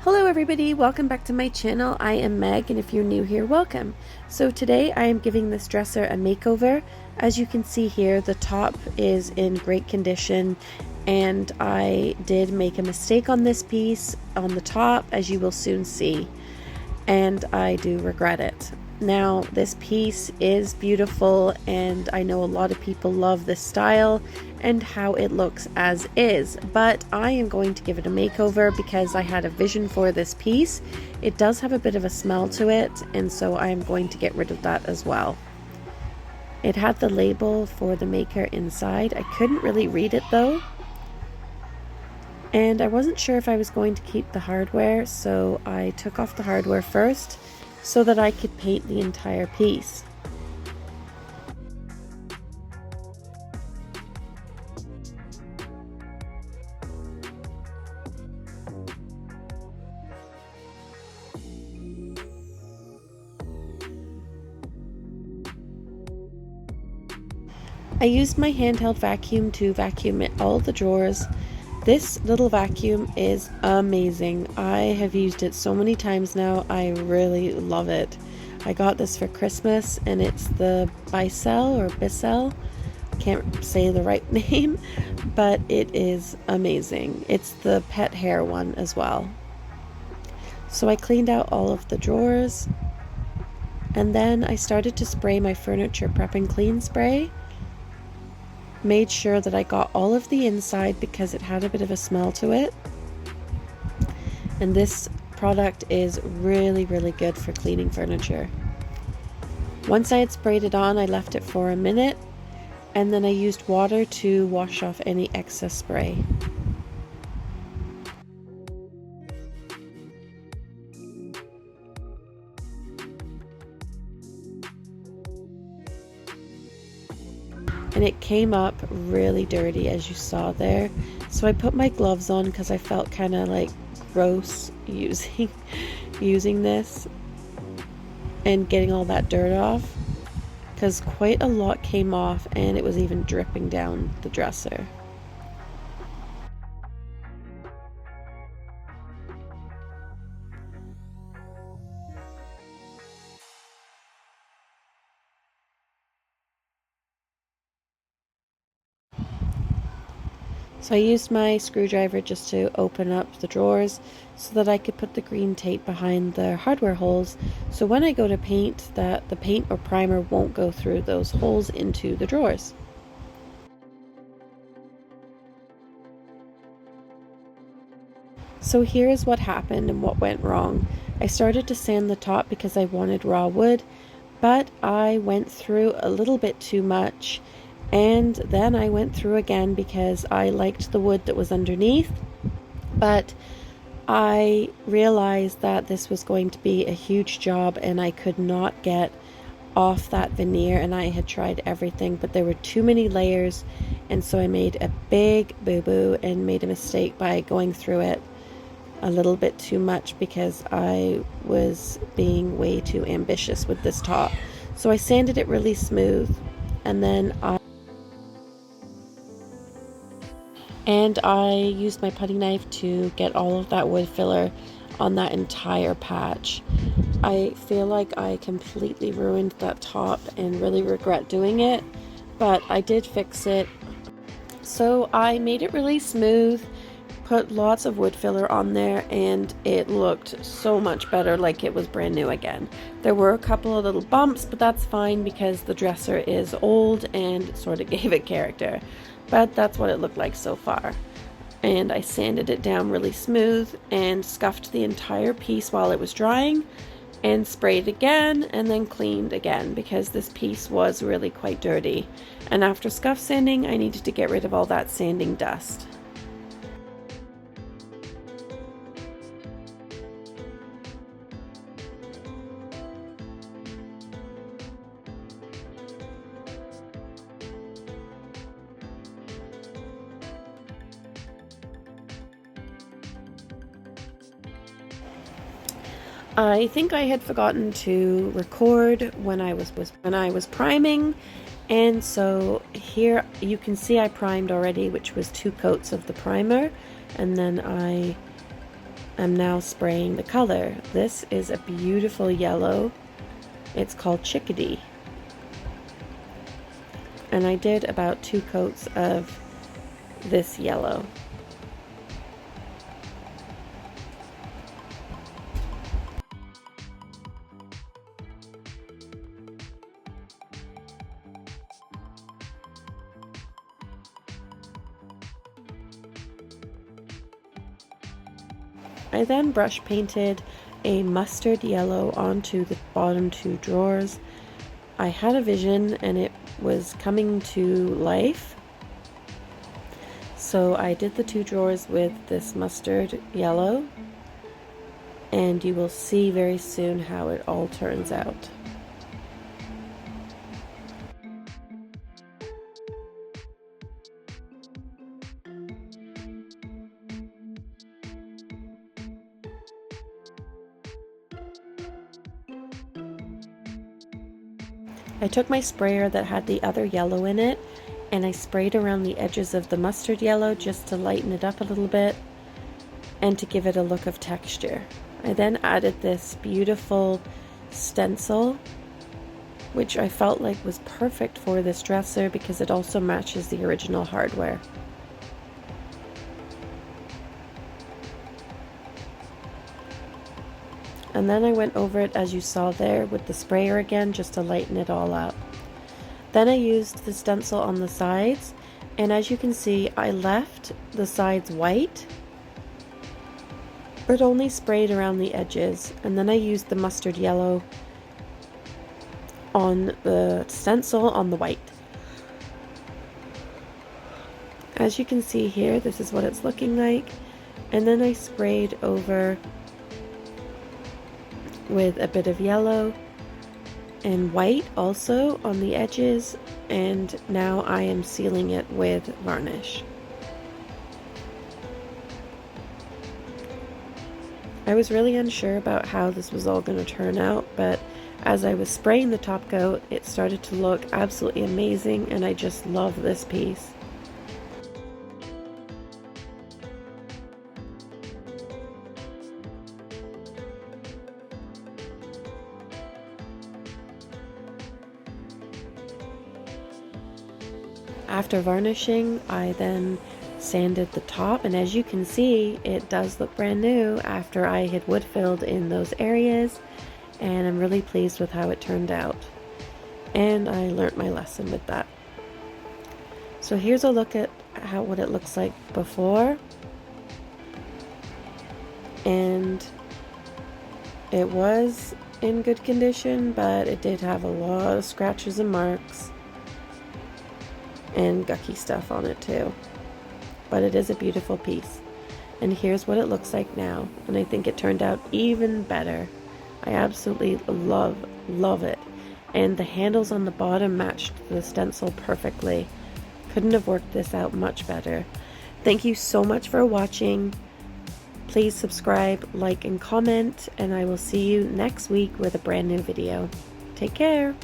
Hello everybody, welcome back to my channel. I am Meg, and if you're new here, welcome. So today I am giving this dresser a makeover. As you can see here, the top is in great condition, and I did make a mistake on this piece on the top, as you will soon see, and I do regret it. Now, this piece is beautiful, and I know a lot of people love this style and how it looks as is, but I am going to give it a makeover because I had a vision for this piece. It does have a bit of a smell to it, and so I am going to get rid of that as well. It had the label for the maker inside. I couldn't really read it though, and I wasn't sure if I was going to keep the hardware, so I took off the hardware first so that I could paint the entire piece. I used my handheld vacuum to vacuum all the drawers. This little vacuum is amazing. I have used it so many times now. I really love it. I got this for Christmas, and it's the Bicel or Bicel. Can't say the right name, but it is amazing. It's the pet hair one as well. So I cleaned out all of the drawers, and then I started to spray my furniture prep and clean spray. Made sure that I got all of the inside because it had a bit of a smell to it, and this product is really good for cleaning furniture. Once I had sprayed it on, I left it for a minute, and then I used water to wash off any excess spray. And it came up really dirty, as you saw there. So I put my gloves on because I felt kind of like gross using this and getting all that dirt off, because quite a lot came off and it was even dripping down the dresser. So I used my screwdriver just to open up the drawers so that I could put the green tape behind the hardware holes, so when I go to paint, that the paint or primer won't go through those holes into the drawers. So here is what happened and what went wrong. I started to sand the top because I wanted raw wood, but I went through a little bit too much. And then I went through again because I liked the wood that was underneath, but I realized that this was going to be a huge job and I could not get off that veneer, and I had tried everything, but there were too many layers, and so I made a big boo-boo and made a mistake by going through it a little bit too much because I was being way too ambitious with this top. So I sanded it really smooth, and then I used my putty knife to get all of that wood filler on that entire patch. I feel like I completely ruined that top and really regret doing it, but I did fix it. So I made it really smooth, put lots of wood filler on there, and it looked so much better, like it was brand new again. There were a couple of little bumps, but that's fine because the dresser is old and sort of gave it character. But that's what it looked like so far. And I sanded it down really smooth and scuffed the entire piece while it was drying, and sprayed again and then cleaned again because this piece was really quite dirty. And after scuff sanding, I needed to get rid of all that sanding dust. I think I had forgotten to record when I was priming, and so here you can see I primed already, which was 2 coats of the primer, and then I I'm now spraying the color. This is a beautiful yellow. It's called Chickadee. And I did about 2 coats of this yellow. I then brush painted a mustard yellow onto the bottom 2 drawers. I had a vision and it was coming to life. So I did the 2 drawers with this mustard yellow, and you will see very soon how it all turns out. I took my sprayer that had the other yellow in it and I sprayed around the edges of the mustard yellow just to lighten it up a little bit and to give it a look of texture. I then added this beautiful stencil, which I felt like was perfect for this dresser because it also matches the original hardware. And then I went over it, as you saw there, with the sprayer again just to lighten it all up. Then I used the stencil on the sides, and as you can see, I left the sides white, but only sprayed around the edges. And then I used the mustard yellow on the stencil on the white. As you can see here, this is what it's looking like. And then I sprayed over with a bit of yellow and white also on the edges, and now I am sealing it with varnish. I was really unsure about how this was all going to turn out, but as I was spraying the top coat, it started to look absolutely amazing, and I just love this piece. After varnishing, I then sanded the top, and as you can see, it does look brand new after I had wood filled in those areas, and I'm really pleased with how it turned out. And I learnt my lesson with that. So here's a look at what it looks like before, and it was in good condition, but it did have a lot of scratches and marks and gucky stuff on it too, but it is a beautiful piece. And here's what it looks like now, and I think it turned out even better. I absolutely love it, and the handles on the bottom matched the stencil perfectly. Couldn't have worked this out much better. Thank you so much for watching. Please subscribe, like, and comment, and I will see you next week with a brand new video. Take care.